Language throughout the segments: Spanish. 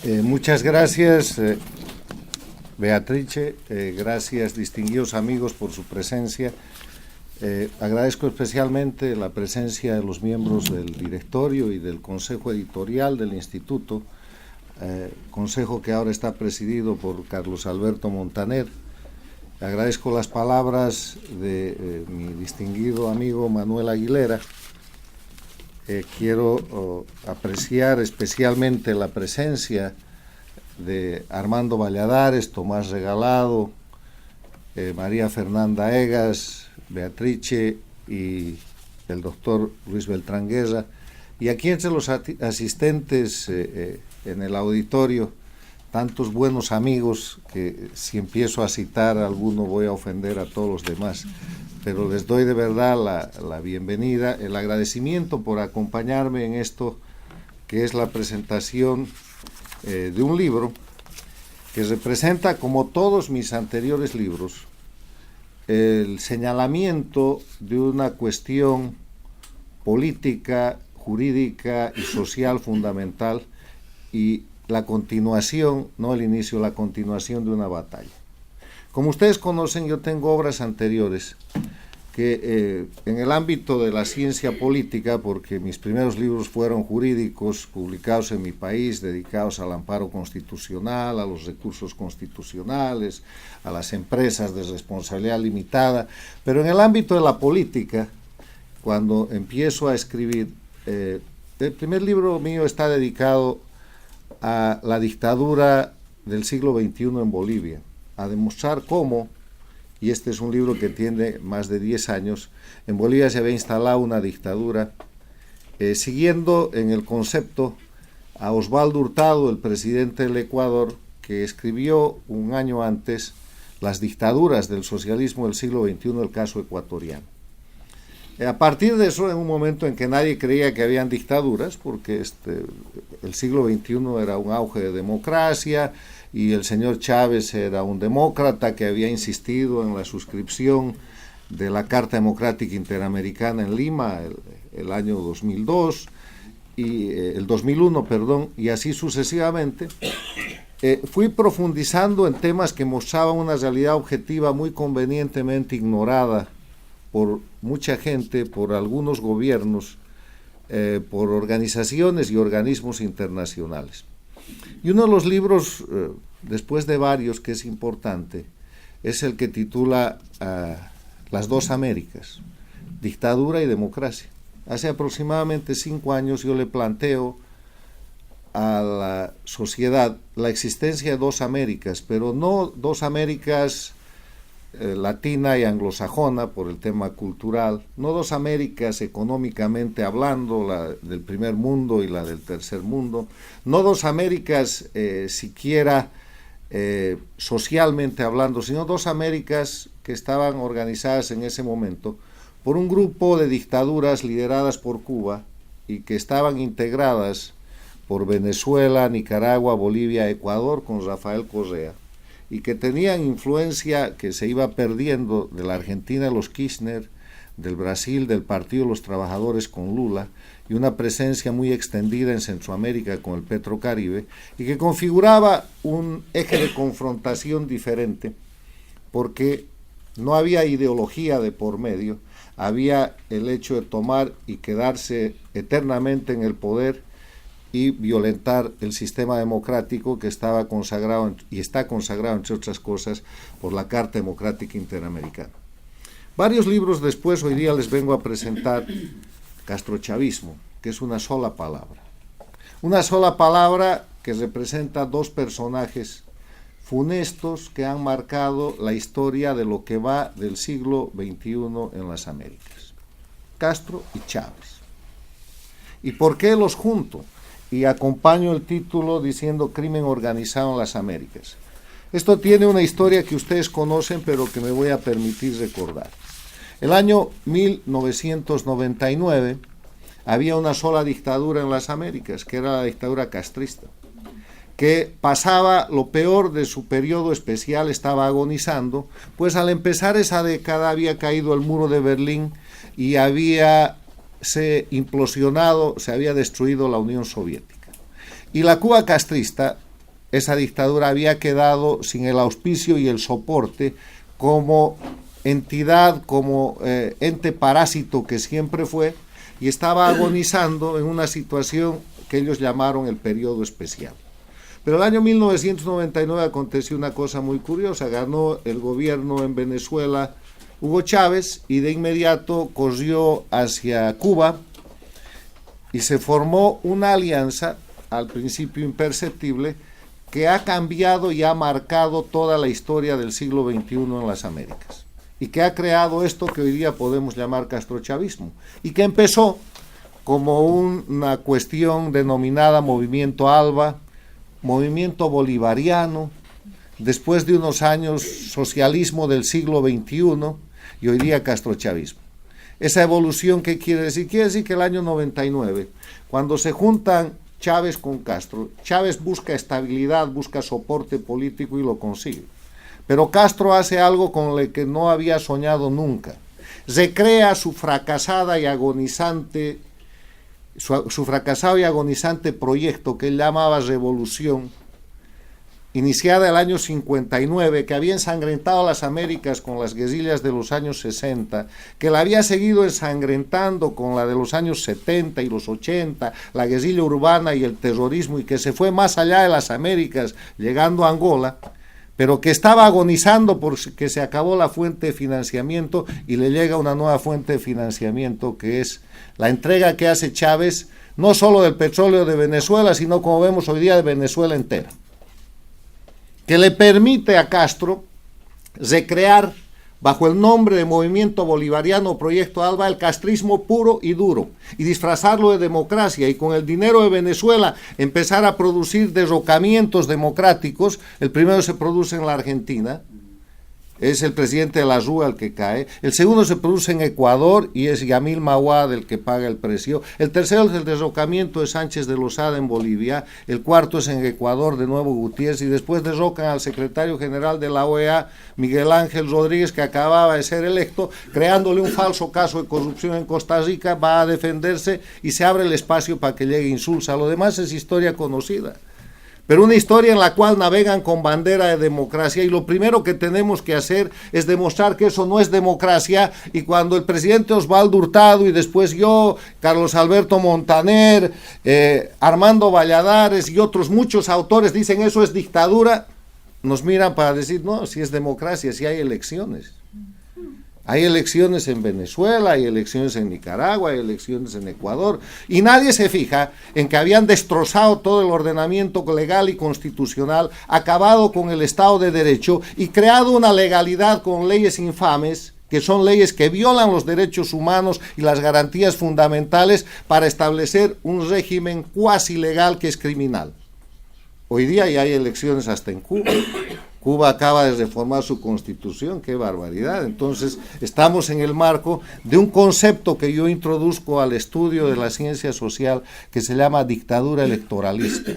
Muchas gracias, Beatrice. Gracias, distinguidos amigos, por su presencia. Agradezco especialmente la presencia de los miembros del directorio y del consejo editorial del instituto, consejo que ahora está presidido por Carlos Alberto Montaner. Agradezco las palabras de mi distinguido amigo Manuel Aguilera. Quiero apreciar especialmente la presencia de Armando Valladares, Tomás Regalado, María Fernanda Egas, Beatrice y el doctor Luis Beltrán Guerra, y aquí entre los asistentes en el auditorio, tantos buenos amigos que si empiezo a citar a alguno voy a ofender a todos los demás, pero les doy de verdad la bienvenida, el agradecimiento por acompañarme en esto que es la presentación de un libro que representa, como todos mis anteriores libros, el señalamiento de una cuestión política, jurídica y social fundamental, y la continuación, no el inicio, la continuación de una batalla. Como ustedes conocen, yo tengo obras anteriores que en el ámbito de la ciencia política, porque mis primeros libros fueron jurídicos, publicados en mi país, dedicados al amparo constitucional, a los recursos constitucionales, a las empresas de responsabilidad limitada, pero en el ámbito de la política, cuando empiezo a escribir, el primer libro mío está dedicado a la dictadura del siglo XXI en Bolivia, a demostrar cómo, y este es un libro que tiene más de 10 años, en Bolivia se había instalado una dictadura, siguiendo en el concepto a Osvaldo Hurtado, el presidente del Ecuador, que escribió un año antes Las dictaduras del socialismo del siglo XXI, el caso ecuatoriano. A partir de eso, en un momento en que nadie creía que habían dictaduras, porque el siglo XXI era un auge de democracia y el señor Chávez era un demócrata que había insistido en la suscripción de la Carta Democrática Interamericana en Lima el año 2002 y el 2001, perdón, y así sucesivamente. Fui profundizando en temas que mostraban una realidad objetiva muy convenientemente ignorada por mucha gente, por algunos gobiernos, por organizaciones y organismos internacionales. Y uno de los libros, después de varios, que es importante, es el que titula Las dos Américas, dictadura y democracia. Hace aproximadamente 5 años yo le planteo a la sociedad la existencia de dos Américas, pero no dos Américas latina y anglosajona por el tema cultural, no dos Américas económicamente hablando, la del primer mundo y la del tercer mundo, no dos Américas siquiera socialmente hablando, sino dos Américas que estaban organizadas en ese momento por un grupo de dictaduras lideradas por Cuba y que estaban integradas por Venezuela, Nicaragua, Bolivia, Ecuador con Rafael Correa, y que tenían influencia que se iba perdiendo de la Argentina de los Kirchner, del Brasil, del Partido de los Trabajadores con Lula, y una presencia muy extendida en Centroamérica con el Petrocaribe, y que configuraba un eje de confrontación diferente, porque no había ideología de por medio, había el hecho de tomar y quedarse eternamente en el poder y violentar el sistema democrático que estaba consagrado y está consagrado, entre otras cosas, por la Carta Democrática Interamericana. Varios libros después, hoy día les vengo a presentar Castrochavismo, que es una sola palabra. Una sola palabra que representa dos personajes funestos que han marcado la historia de lo que va del siglo XXI en las Américas. Castro y Chávez. ¿Y por qué los junto? Y acompaño el título diciendo Crimen organizado en las Américas. Esto tiene una historia que ustedes conocen, pero que me voy a permitir recordar. El año 1999 había una sola dictadura en las Américas, que era la dictadura castrista, que pasaba lo peor de su periodo especial, estaba agonizando, pues al empezar esa década había caído el muro de Berlín y había se había destruido la Unión Soviética. Y la Cuba castrista esa dictadura había quedado sin el auspicio y el soporte como entidad, como ente parásito que siempre fue, y estaba agonizando en una situación que ellos llamaron el periodo especial. Pero el año 1999 aconteció una cosa muy curiosa, ganó el gobierno en Venezuela Hugo Chávez y de inmediato corrió hacia Cuba y se formó una alianza, al principio imperceptible, que ha cambiado y ha marcado toda la historia del siglo XXI en las Américas y que ha creado esto que hoy día podemos llamar castrochavismo y que empezó como una cuestión denominada Movimiento ALBA, movimiento bolivariano, después de unos años socialismo del siglo XXI y hoy día castrochavismo. Esa evolución, ¿qué quiere decir? Quiere decir que el año 99, cuando se juntan Chávez con Castro, Chávez busca estabilidad, busca soporte político y lo consigue. Pero Castro hace algo con lo que no había soñado nunca. Recrea su fracasado y agonizante proyecto que él llamaba Revolución, iniciada el año 59, que había ensangrentado las Américas con las guerrillas de los años 60, que la había seguido ensangrentando con la de los años 70 y los 80, la guerrilla urbana y el terrorismo, y que se fue más allá de las Américas, llegando a Angola, pero que estaba agonizando porque se acabó la fuente de financiamiento y le llega una nueva fuente de financiamiento, que es la entrega que hace Chávez, no solo del petróleo de Venezuela, sino, como vemos hoy día, de Venezuela entera, que le permite a Castro recrear, bajo el nombre de Movimiento Bolivariano Proyecto ALBA, el castrismo puro y duro, y disfrazarlo de democracia, y con el dinero de Venezuela empezar a producir derrocamientos democráticos. El primero se produce en la Argentina, es el presidente de la Rúa el que cae. El segundo se produce en Ecuador y es Yamil Mahuad el que paga el precio. El tercero es el derrocamiento de Sánchez de Lozada en Bolivia. El cuarto es en Ecuador, de nuevo Gutiérrez, y después derrocan al secretario general de la OEA, Miguel Ángel Rodríguez, que acababa de ser electo, creándole un falso caso de corrupción en Costa Rica. Va a defenderse y se abre el espacio para que llegue Insulza. Lo demás es historia conocida, pero una historia en la cual navegan con bandera de democracia, y lo primero que tenemos que hacer es demostrar que eso no es democracia. Y cuando el presidente Osvaldo Hurtado y después yo, Carlos Alberto Montaner, Armando Valladares y otros muchos autores dicen eso es dictadura, nos miran para decir no, si es democracia, si hay elecciones. Hay elecciones en Venezuela, hay elecciones en Nicaragua, hay elecciones en Ecuador, y nadie se fija en que habían destrozado todo el ordenamiento legal y constitucional, acabado con el Estado de Derecho y creado una legalidad con leyes infames, que son leyes que violan los derechos humanos y las garantías fundamentales, para establecer un régimen cuasi legal que es criminal. Hoy día ya hay elecciones hasta en Cuba. Cuba acaba de reformar su constitución, qué barbaridad. Entonces, estamos en el marco de un concepto que yo introduzco al estudio de la ciencia social, que se llama dictadura electoralista.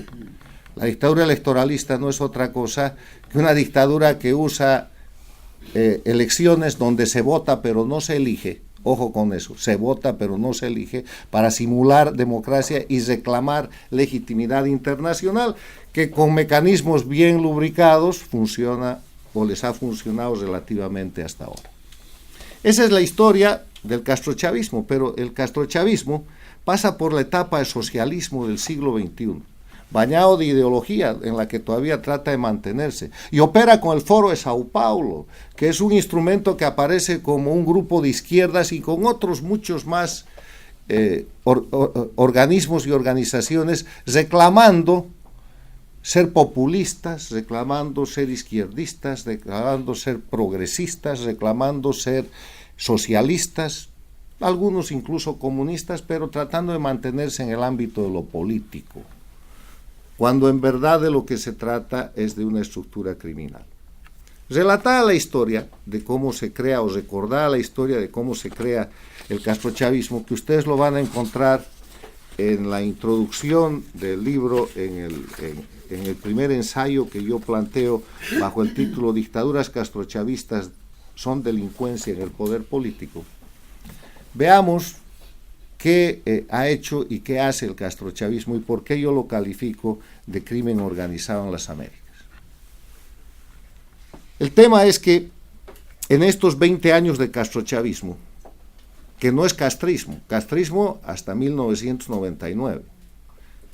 La dictadura electoralista no es otra cosa que una dictadura que usa elecciones donde se vota pero no se elige. Ojo con eso, se vota pero no se elige, para simular democracia y reclamar legitimidad internacional, que con mecanismos bien lubricados funciona o les ha funcionado relativamente hasta ahora. Esa es la historia del castrochavismo, pero el castrochavismo pasa por la etapa de socialismo del siglo XXI, bañado de ideología en la que todavía trata de mantenerse, y opera con el Foro de Sao Paulo, que es un instrumento que aparece como un grupo de izquierdas y con otros muchos más organismos y organizaciones reclamando ser populistas, reclamando ser izquierdistas, reclamando ser progresistas, reclamando ser socialistas, algunos incluso comunistas, pero tratando de mantenerse en el ámbito de lo político, cuando en verdad de lo que se trata es de una estructura criminal. Relatada la historia de cómo se crea, o recordada la historia de cómo se crea el castrochavismo, que ustedes lo van a encontrar en la introducción del libro, en el primer ensayo que yo planteo bajo el título Dictaduras castrochavistas son delincuencia en el poder político. Veamos qué ha hecho y qué hace el castrochavismo y por qué yo lo califico de crimen organizado en las Américas. El tema es que en estos 20 años de castrochavismo, que no es castrismo hasta 1999,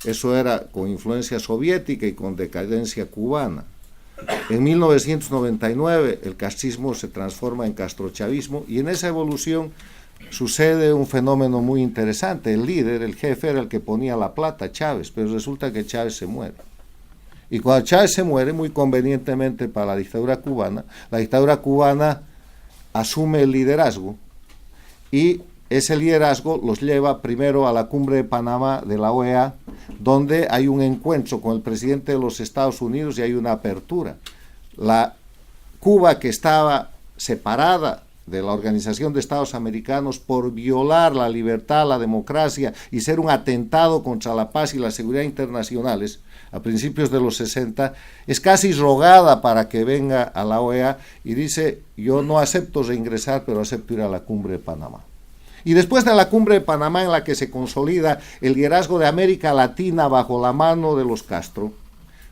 eso era con influencia soviética y con decadencia cubana. En 1999 el castrismo se transforma en castrochavismo y en esa evolución sucede un fenómeno muy interesante. El líder, el jefe, era el que ponía la plata, Chávez, pero resulta que Chávez se muere. Y cuando Chávez se muere, muy convenientemente para la dictadura cubana asume el liderazgo y ese liderazgo los lleva primero a la cumbre de Panamá de la OEA, donde hay un encuentro con el presidente de los Estados Unidos y hay una apertura. La Cuba, que estaba separada de la Organización de Estados Americanos por violar la libertad, la democracia y ser un atentado contra la paz y la seguridad internacionales, a principios de los 60, es casi rogada para que venga a la OEA y dice: yo no acepto reingresar, pero acepto ir a la cumbre de Panamá. Y después de la cumbre de Panamá, en la que se consolida el liderazgo de América Latina bajo la mano de los Castro,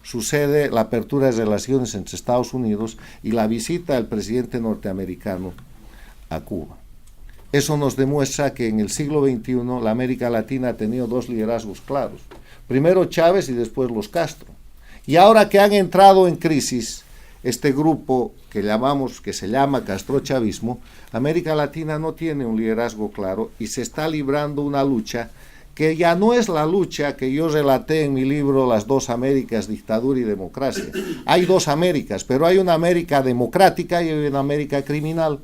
sucede la apertura de relaciones entre Estados Unidos y la visita del presidente norteamericano a Cuba. Eso nos demuestra que en el siglo XXI la América Latina ha tenido dos liderazgos claros. Primero Chávez y después los Castro. Y ahora que han entrado en crisis este grupo que se llama castrochavismo, América Latina no tiene un liderazgo claro y se está librando una lucha que ya no es la lucha que yo relaté en mi libro Las dos Américas, dictadura y democracia. Hay dos Américas, pero hay una América democrática y hay una América criminal.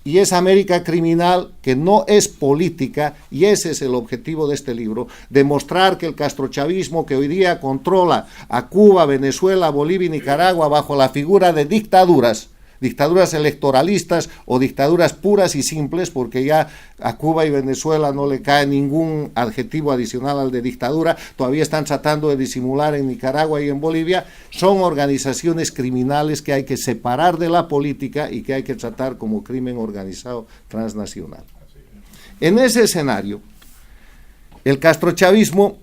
Y esa América criminal que no es política, y ese es el objetivo de este libro, demostrar que el castrochavismo que hoy día controla a Cuba, Venezuela, Bolivia y Nicaragua bajo la figura de dictaduras electoralistas o dictaduras puras y simples, porque ya a Cuba y Venezuela no le cae ningún adjetivo adicional al de dictadura, todavía están tratando de disimular en Nicaragua y en Bolivia, son organizaciones criminales que hay que separar de la política y que hay que tratar como crimen organizado transnacional. En ese escenario, el castrochavismo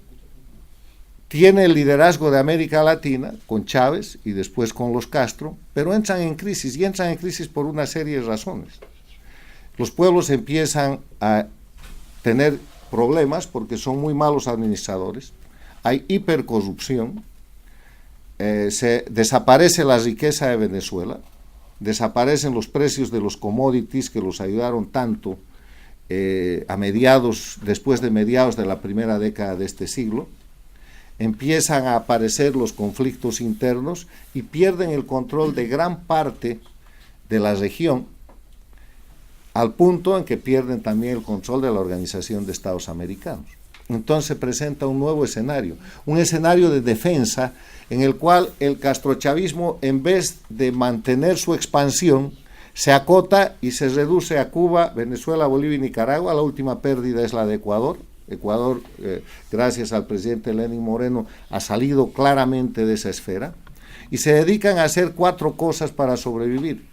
tiene el liderazgo de América Latina con Chávez y después con los Castro, pero entran en crisis, y entran en crisis por una serie de razones. Los pueblos empiezan a tener problemas porque son muy malos administradores, hay hipercorrupción, se desaparece la riqueza de Venezuela, desaparecen los precios de los commodities que los ayudaron tanto después de mediados de la primera década de este siglo. Empiezan a aparecer los conflictos internos y pierden el control de gran parte de la región, al punto en que pierden también el control de la Organización de Estados Americanos. Entonces se presenta un nuevo escenario, un escenario de defensa en el cual el castrochavismo, en vez de mantener su expansión, se acota y se reduce a Cuba, Venezuela, Bolivia y Nicaragua. La última pérdida es la de Ecuador. Ecuador, gracias al presidente Lenín Moreno, ha salido claramente de esa esfera y se dedican a hacer 4 cosas para sobrevivir.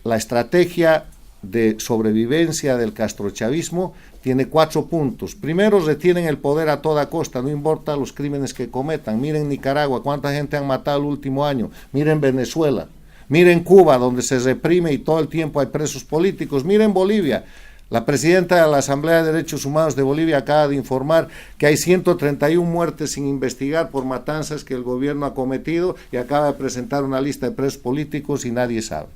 La estrategia de sobrevivencia del castrochavismo tiene 4 puntos. Primero, retienen el poder a toda costa, no importa los crímenes que cometan. Miren Nicaragua, cuánta gente han matado el último año. Miren Venezuela. Miren Cuba, donde se reprime y todo el tiempo hay presos políticos. Miren Bolivia. La presidenta de la Asamblea de Derechos Humanos de Bolivia acaba de informar que hay 131 muertes sin investigar por matanzas que el gobierno ha cometido y acaba de presentar una lista de presos políticos y nadie sabe.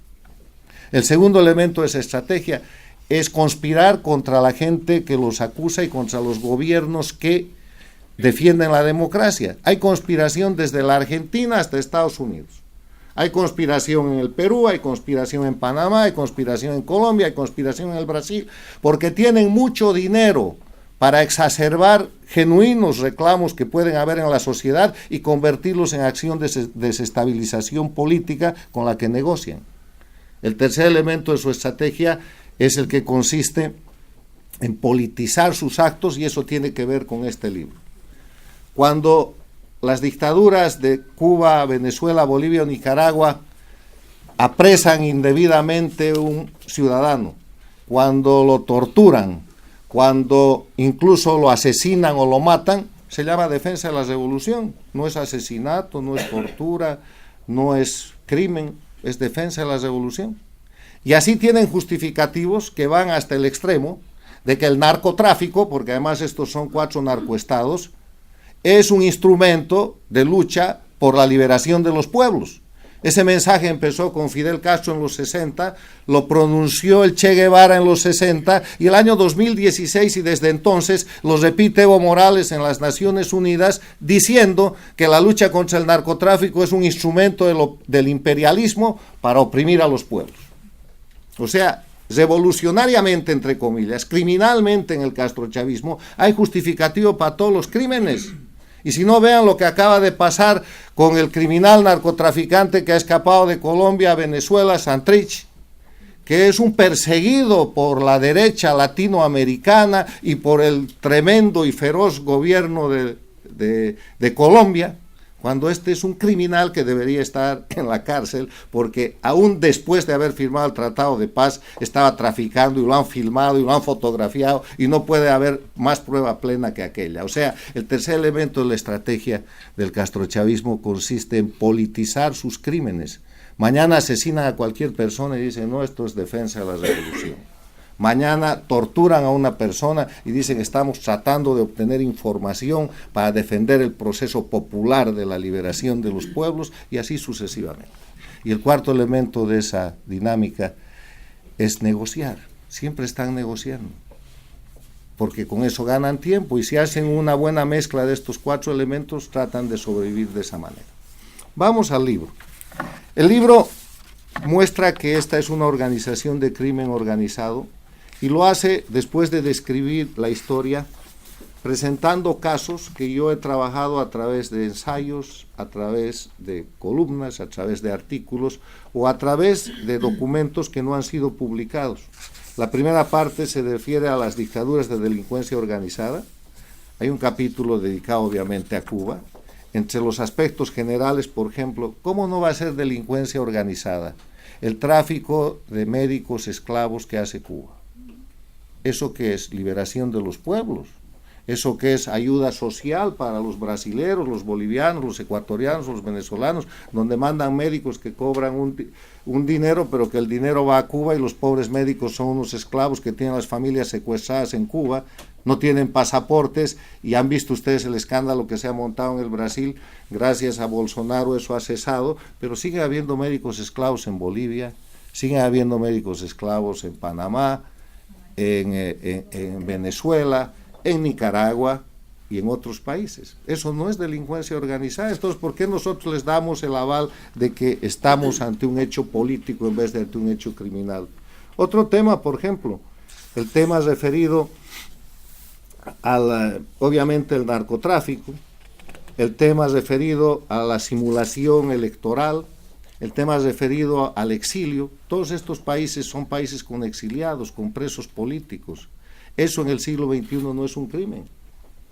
El segundo elemento de esa estrategia es conspirar contra la gente que los acusa y contra los gobiernos que defienden la democracia. Hay conspiración desde la Argentina hasta Estados Unidos. Hay conspiración en el Perú, hay conspiración en Panamá, hay conspiración en Colombia, hay conspiración en el Brasil, porque tienen mucho dinero para exacerbar genuinos reclamos que pueden haber en la sociedad y convertirlos en acción de desestabilización política con la que negocian. El tercer elemento de su estrategia es el que consiste en politizar sus actos, y eso tiene que ver con este libro. Cuando las dictaduras de Cuba, Venezuela, Bolivia o Nicaragua apresan indebidamente a un ciudadano, cuando lo torturan, cuando incluso lo asesinan o lo matan, se llama defensa de la revolución. No es asesinato, no es tortura, no es crimen, es defensa de la revolución. Y así tienen justificativos que van hasta el extremo de que el narcotráfico, porque además estos son 4 narcoestados, es un instrumento de lucha por la liberación de los pueblos. Ese mensaje empezó con Fidel Castro en los 60, lo pronunció el Che Guevara en los 60, y el año 2016 y desde entonces lo repite Evo Morales en las Naciones Unidas, diciendo que la lucha contra el narcotráfico es un instrumento del imperialismo para oprimir a los pueblos. O sea, revolucionariamente, entre comillas, criminalmente en el castrochavismo, hay justificativo para todos los crímenes. Y si no, vean lo que acaba de pasar con el criminal narcotraficante que ha escapado de Colombia a Venezuela, Santrich, que es un perseguido por la derecha latinoamericana y por el tremendo y feroz gobierno de Colombia, cuando este es un criminal que debería estar en la cárcel, porque aún después de haber firmado el Tratado de Paz, estaba traficando y lo han filmado y lo han fotografiado, y no puede haber más prueba plena que aquella. O sea, el tercer elemento de la estrategia del castrochavismo consiste en politizar sus crímenes. Mañana asesinan a cualquier persona y dicen, no, esto es defensa de la revolución. Mañana torturan a una persona y dicen, estamos tratando de obtener información para defender el proceso popular de la liberación de los pueblos, y así sucesivamente. Y el cuarto elemento de esa dinámica es negociar. Siempre están negociando, porque con eso ganan tiempo, y si hacen una buena mezcla de estos 4 elementos, tratan de sobrevivir de esa manera. Vamos al libro. El libro muestra que esta es una organización de crimen organizado, y lo hace después de describir la historia, presentando casos que yo he trabajado a través de ensayos, a través de columnas, a través de artículos o a través de documentos que no han sido publicados. La primera parte se refiere a las dictaduras de delincuencia organizada. Hay un capítulo dedicado obviamente a Cuba. Entre los aspectos generales, por ejemplo, ¿cómo no va a ser delincuencia organizada? El tráfico de médicos esclavos que hace Cuba. ¿Eso qué es? Liberación de los pueblos. ¿Eso qué es? Ayuda social para los brasileros, los bolivianos, los ecuatorianos, los venezolanos, donde mandan médicos que cobran un dinero, pero que el dinero va a Cuba, y los pobres médicos son unos esclavos que tienen las familias secuestradas en Cuba, no tienen pasaportes, y han visto ustedes el escándalo que se ha montado en el Brasil. Gracias a Bolsonaro eso ha cesado, pero sigue habiendo médicos esclavos en Bolivia, siguen habiendo médicos esclavos en Panamá, en Venezuela, en Nicaragua y en otros países. Eso no es delincuencia organizada. Entonces, ¿por qué nosotros les damos el aval de que estamos ante un hecho político en vez de ante un hecho criminal? Otro tema, por ejemplo, el tema referido obviamente el narcotráfico, el tema referido a la simulación electoral, el tema referido al exilio. Todos estos países son países con exiliados, con presos políticos. Eso en el siglo XXI no es un crimen,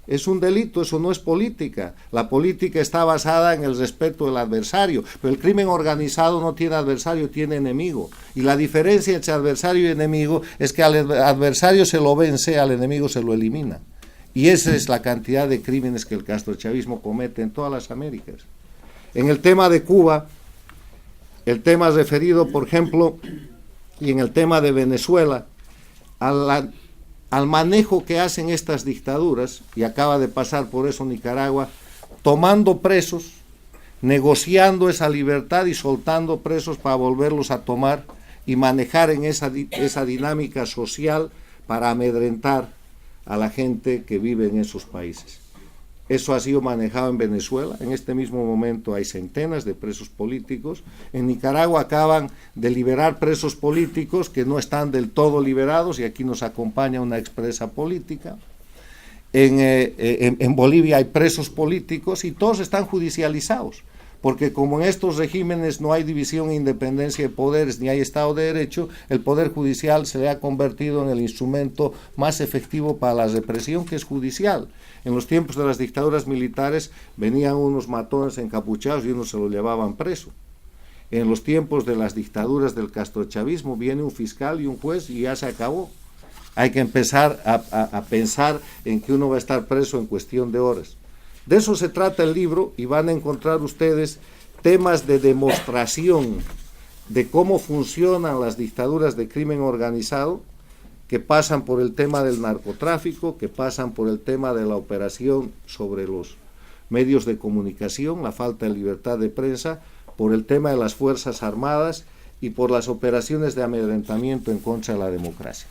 es un delito, eso no es política. La política está basada en el respeto del adversario, pero el crimen organizado no tiene adversario, tiene enemigo. Y la diferencia entre adversario y enemigo es que al adversario se lo vence, al enemigo se lo elimina. Y esa es la cantidad de crímenes que el castrochavismo comete en todas las Américas. En el tema de Cuba, el tema referido, por ejemplo, y en el tema de Venezuela, al manejo que hacen estas dictaduras, y acaba de pasar por eso Nicaragua, tomando presos, negociando esa libertad y soltando presos para volverlos a tomar y manejar en esa dinámica social para amedrentar a la gente que vive en esos países. Eso ha sido manejado en Venezuela. En este mismo momento hay centenas de presos políticos. En Nicaragua acaban de liberar presos políticos que no están del todo liberados, y aquí nos acompaña una expresa política. En Bolivia hay presos políticos y todos están judicializados, porque como en estos regímenes no hay división e independencia de poderes ni hay Estado de Derecho, el Poder Judicial se ha convertido en el instrumento más efectivo para la represión, que es judicial. En los tiempos de las dictaduras militares venían unos matones encapuchados y unos se los llevaban preso. En los tiempos de las dictaduras del castrochavismo viene un fiscal y un juez y ya se acabó. hay que empezar a pensar en que uno va a estar preso en cuestión de horas. De eso se trata el libro, y van a encontrar ustedes temas de demostración de cómo funcionan las dictaduras de crimen organizado, que pasan por el tema del narcotráfico, que pasan por el tema de la operación sobre los medios de comunicación, la falta de libertad de prensa, por el tema de las Fuerzas Armadas y por las operaciones de amedrentamiento en contra de la democracia.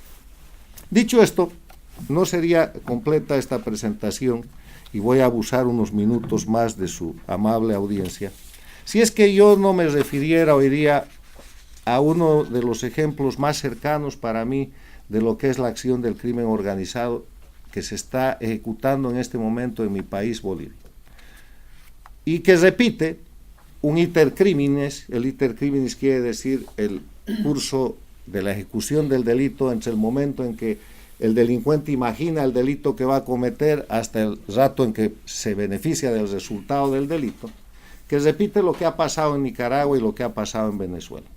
Dicho esto, no sería completa esta presentación, y voy a abusar unos minutos más de su amable audiencia, si es que yo no me refiriera hoy día a uno de los ejemplos más cercanos para mí de lo que es la acción del crimen organizado que se está ejecutando en este momento en mi país, Bolivia, y que repite un iter criminis. El iter criminis quiere decir el curso de la ejecución del delito entre el momento en que el delincuente imagina el delito que va a cometer hasta el rato en que se beneficia del resultado del delito, que repite lo que ha pasado en Nicaragua y lo que ha pasado en Venezuela.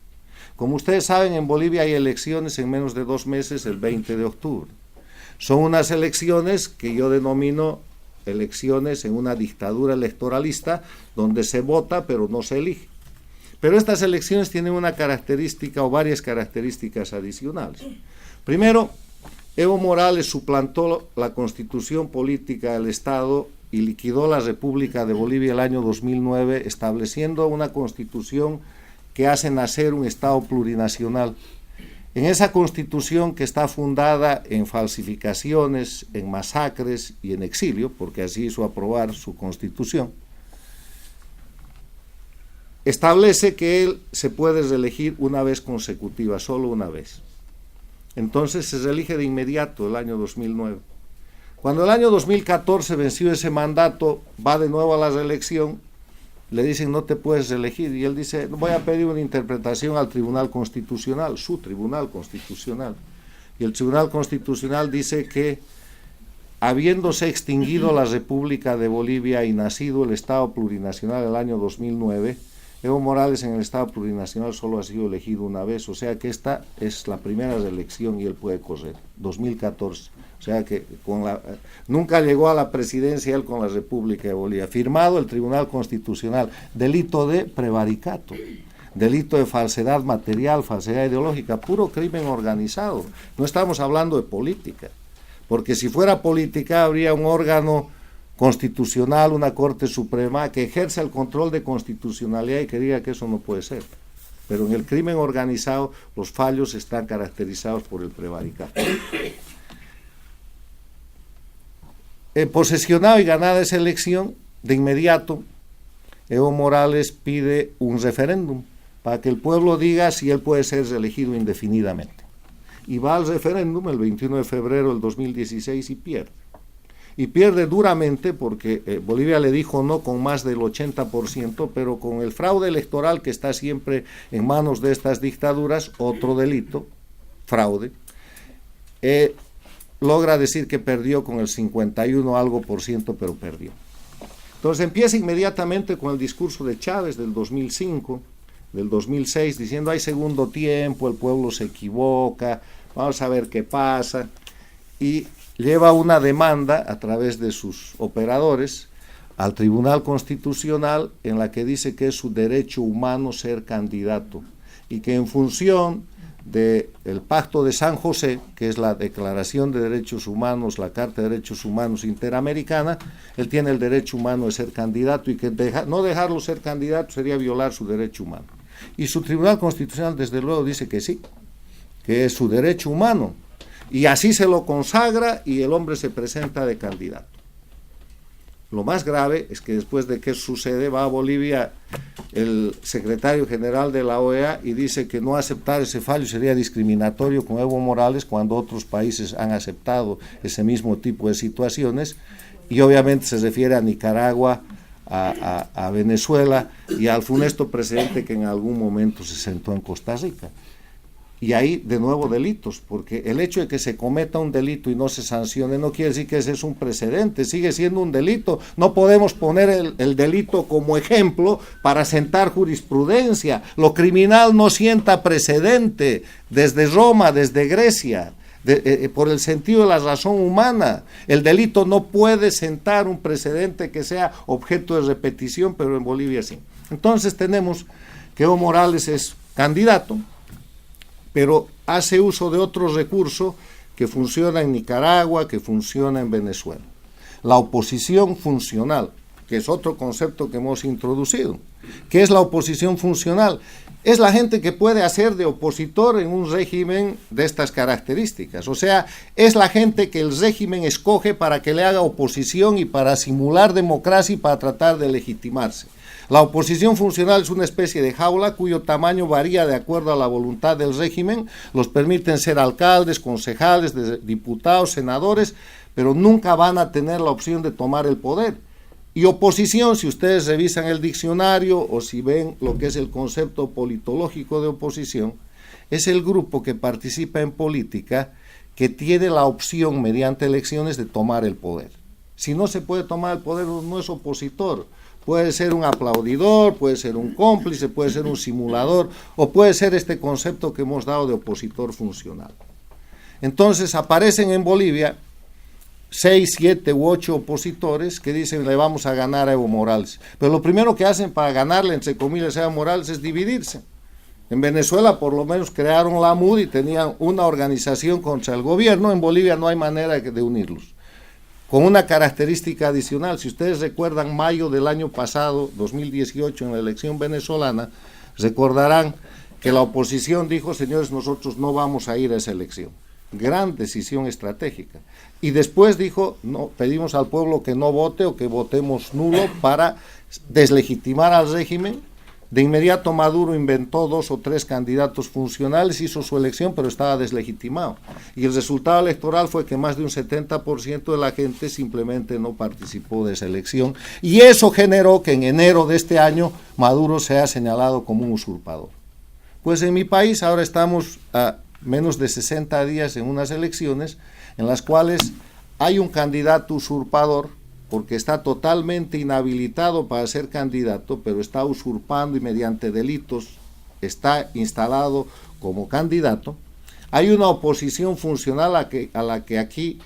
Como ustedes saben, en Bolivia hay elecciones en menos de 2 meses, el 20 de octubre. Son unas elecciones que yo denomino elecciones en una dictadura electoralista, donde se vota pero no se elige. Pero estas elecciones tienen una característica o varias características adicionales. Primero, Evo Morales suplantó la constitución política del Estado y liquidó la República de Bolivia el año 2009, estableciendo una constitución que hace nacer un Estado plurinacional. En esa constitución, que está fundada en falsificaciones, en masacres y en exilio, porque así hizo aprobar su constitución, establece que él se puede reelegir una vez consecutiva, solo una vez. Entonces se reelige de inmediato el año 2009. Cuando el año 2014 venció ese mandato, va de nuevo a la reelección, le dicen no te puedes reelegir, y él dice voy a pedir una interpretación al Tribunal Constitucional, su Tribunal Constitucional, y el Tribunal Constitucional dice que habiéndose extinguido la República de Bolivia y nacido el Estado plurinacional el año 2009, Evo Morales en el Estado plurinacional solo ha sido elegido una vez, o sea que esta es la primera reelección y él puede correr, 2014. O sea que nunca llegó a la presidencia él con la República de Bolivia. Firmado el Tribunal Constitucional, delito de prevaricato, delito de falsedad material, falsedad ideológica, puro crimen organizado. No estamos hablando de política, porque si fuera política habría un órgano constitucional, una Corte Suprema que ejerza el control de constitucionalidad y que diga que eso no puede ser. Pero en el crimen organizado los fallos están caracterizados por el prevaricato. Posesionado y ganada esa elección, de inmediato Evo Morales pide un referéndum para que el pueblo diga si él puede ser reelegido indefinidamente. Y va al referéndum el 21 de febrero del 2016 y pierde. Y pierde duramente porque Bolivia le dijo no con más del 80%, pero con el fraude electoral que está siempre en manos de estas dictaduras, otro delito, fraude, logra decir que perdió con el 51 algo por ciento, pero perdió. Entonces empieza inmediatamente con el discurso de Chávez del 2005, del 2006, diciendo hay segundo tiempo, el pueblo se equivoca, vamos a ver qué pasa, y lleva una demanda a través de sus operadores al Tribunal Constitucional en la que dice que es su derecho humano ser candidato y que en función del Pacto de San José, que es la Declaración de Derechos Humanos, la Carta de Derechos Humanos Interamericana, él tiene el derecho humano de ser candidato y que no dejarlo ser candidato sería violar su derecho humano. Y su Tribunal Constitucional desde luego dice que sí, que es su derecho humano, y así se lo consagra y el hombre se presenta de candidato. Lo más grave es que después de que sucede va a Bolivia el secretario general de la OEA y dice que no aceptar ese fallo sería discriminatorio con Evo Morales cuando otros países han aceptado ese mismo tipo de situaciones, y obviamente se refiere a Nicaragua, a Venezuela y al funesto precedente que en algún momento se sentó en Costa Rica. Y ahí de nuevo delitos, porque el hecho de que se cometa un delito y no se sancione no quiere decir que ese es un precedente, sigue siendo un delito. No podemos poner el delito como ejemplo para sentar jurisprudencia. Lo criminal no sienta precedente desde Roma, desde Grecia, por el sentido de la razón humana. El delito no puede sentar un precedente que sea objeto de repetición, pero en Bolivia sí. Entonces tenemos que Evo Morales es candidato, pero hace uso de otro recurso que funciona en Nicaragua, que funciona en Venezuela. La oposición funcional, que es otro concepto que hemos introducido. ¿Qué es la oposición funcional? Es la gente que puede hacer de opositor en un régimen de estas características. O sea, es la gente que el régimen escoge para que le haga oposición y para simular democracia y para tratar de legitimarse. La oposición funcional es una especie de jaula cuyo tamaño varía de acuerdo a la voluntad del régimen. Los permiten ser alcaldes, concejales, diputados, senadores, pero nunca van a tener la opción de tomar el poder. Y oposición, si ustedes revisan el diccionario o si ven lo que es el concepto politológico de oposición, es el grupo que participa en política que tiene la opción mediante elecciones de tomar el poder. Si no se puede tomar el poder, no es opositor. Puede ser un aplaudidor, puede ser un cómplice, puede ser un simulador, o puede ser este concepto que hemos dado de opositor funcional. Entonces aparecen en Bolivia 6, 7 u 8 opositores que dicen le vamos a ganar a Evo Morales. Pero lo primero que hacen para ganarle, entre comillas, a Evo Morales es dividirse. En Venezuela por lo menos crearon la MUD y tenían una organización contra el gobierno. En Bolivia no hay manera de unirlos. Con una característica adicional, si ustedes recuerdan mayo del año pasado, 2018, en la elección venezolana, recordarán que la oposición dijo, señores, nosotros no vamos a ir a esa elección. Gran decisión estratégica. Y después dijo, no, pedimos al pueblo que no vote o que votemos nulo para deslegitimar al régimen. De inmediato Maduro inventó 2 o 3 candidatos funcionales, hizo su elección, pero estaba deslegitimado. Y el resultado electoral fue que más de un 70% de la gente simplemente no participó de esa elección. Y eso generó que en enero de este año Maduro sea señalado como un usurpador. Pues en mi país ahora estamos a menos de 60 días en unas elecciones en las cuales hay un candidato usurpador porque está totalmente inhabilitado para ser candidato, pero está usurpando y mediante delitos está instalado como candidato. Hay una oposición funcional a la que aquí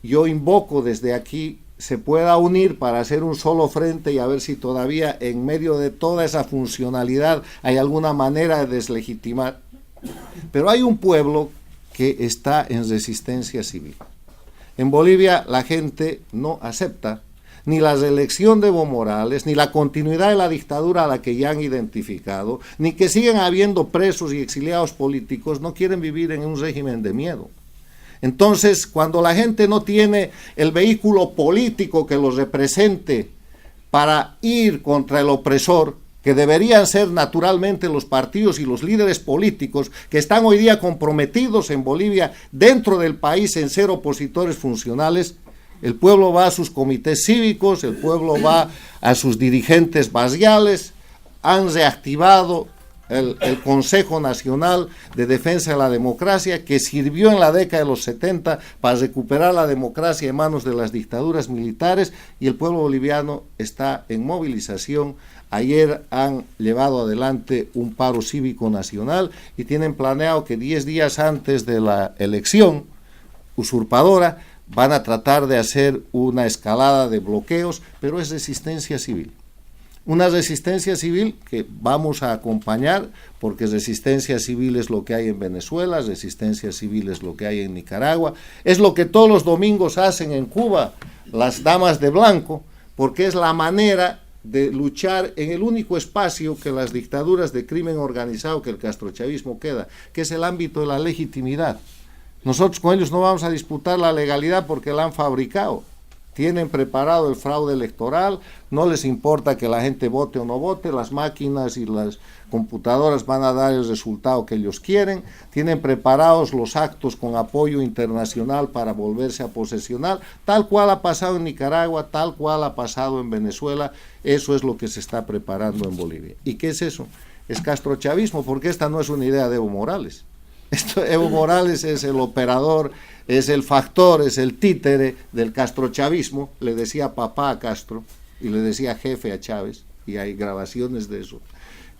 yo invoco desde aquí se pueda unir para hacer un solo frente y a ver si todavía en medio de toda esa funcionalidad hay alguna manera de deslegitimar. Pero hay un pueblo que está en resistencia civil. En Bolivia la gente no acepta ni la reelección de Evo Morales, ni la continuidad de la dictadura a la que ya han identificado, ni que sigan habiendo presos y exiliados políticos. No quieren vivir en un régimen de miedo. Entonces, cuando la gente no tiene el vehículo político que los represente para ir contra el opresor, que deberían ser naturalmente los partidos y los líderes políticos que están hoy día comprometidos en Bolivia dentro del país en ser opositores funcionales, el pueblo va a sus comités cívicos, el pueblo va a sus dirigentes barriales, han reactivado el Consejo Nacional de Defensa de la Democracia, que sirvió en la década de los 70 para recuperar la democracia en manos de las dictaduras militares, y el pueblo boliviano está en movilización. Ayer han llevado adelante un paro cívico nacional y tienen planeado que 10 días antes de la elección usurpadora van a tratar de hacer una escalada de bloqueos, pero es resistencia civil. Una resistencia civil que vamos a acompañar, porque resistencia civil es lo que hay en Venezuela, resistencia civil es lo que hay en Nicaragua, es lo que todos los domingos hacen en Cuba las damas de blanco, porque es la manera de luchar en el único espacio que las dictaduras de crimen organizado, que el castrochavismo queda, que es el ámbito de la legitimidad. Nosotros con ellos no vamos a disputar la legalidad porque la han fabricado. Tienen preparado el fraude electoral, no les importa que la gente vote o no vote, las máquinas y las computadoras van a dar el resultado que ellos quieren, tienen preparados los actos con apoyo internacional para volverse a posesionar, tal cual ha pasado en Nicaragua, tal cual ha pasado en Venezuela. Eso es lo que se está preparando en Bolivia. ¿Y qué es eso? Es castrochavismo, porque esta no es una idea de Evo Morales. Evo Morales es el operador, es el factor, es el títere del castrochavismo. Le decía papá a Castro y le decía jefe a Chávez, y hay grabaciones de eso,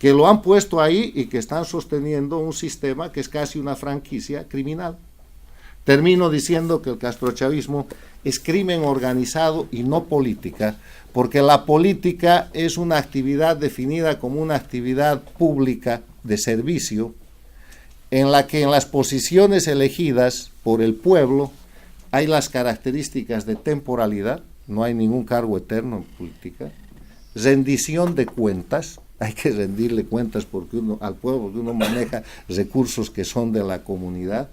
que lo han puesto ahí y que están sosteniendo un sistema que es casi una franquicia criminal, Termino diciendo que el castrochavismo es crimen organizado y no política, porque la política es una actividad definida como una actividad pública de servicio, en la que en las posiciones elegidas por el pueblo hay las características de temporalidad, no hay ningún cargo eterno en política, rendición de cuentas, hay que rendirle cuentas porque al pueblo, porque uno maneja recursos que son de la comunidad,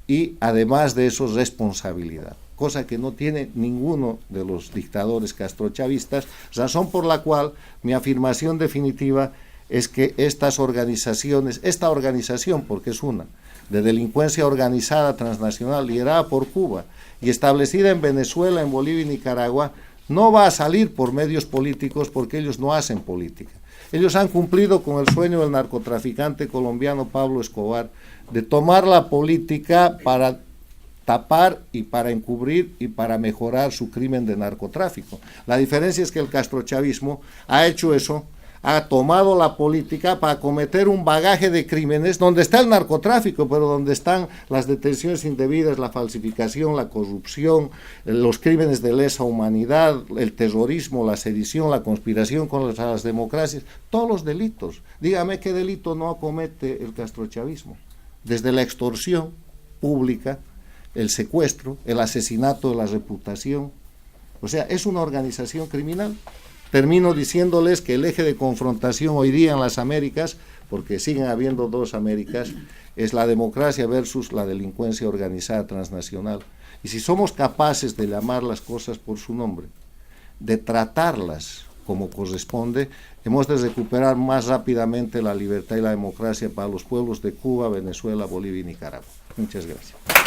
y además de eso responsabilidad, cosa que no tiene ninguno de los dictadores castrochavistas, razón por la cual mi afirmación definitiva es que estas organizaciones, esta organización, porque es una, de delincuencia organizada transnacional liderada por Cuba y establecida en Venezuela, en Bolivia y Nicaragua, no va a salir por medios políticos porque ellos no hacen política. Ellos han cumplido con el sueño del narcotraficante colombiano Pablo Escobar de tomar la política para tapar y para encubrir y para mejorar su crimen de narcotráfico. La diferencia es que el castrochavismo ha hecho eso, ha tomado la política para cometer un bagaje de crímenes donde está el narcotráfico, pero donde están las detenciones indebidas, la falsificación, la corrupción, los crímenes de lesa humanidad, el terrorismo, la sedición, la conspiración contra las democracias, todos los delitos. Dígame qué delito no comete el castrochavismo. Desde la extorsión pública, el secuestro, el asesinato de la reputación. O sea, es una organización criminal. Termino diciéndoles que el eje de confrontación hoy día en las Américas, porque siguen habiendo dos Américas, es la democracia versus la delincuencia organizada transnacional. Y si somos capaces de llamar las cosas por su nombre, de tratarlas como corresponde, hemos de recuperar más rápidamente la libertad y la democracia para los pueblos de Cuba, Venezuela, Bolivia y Nicaragua. Muchas gracias.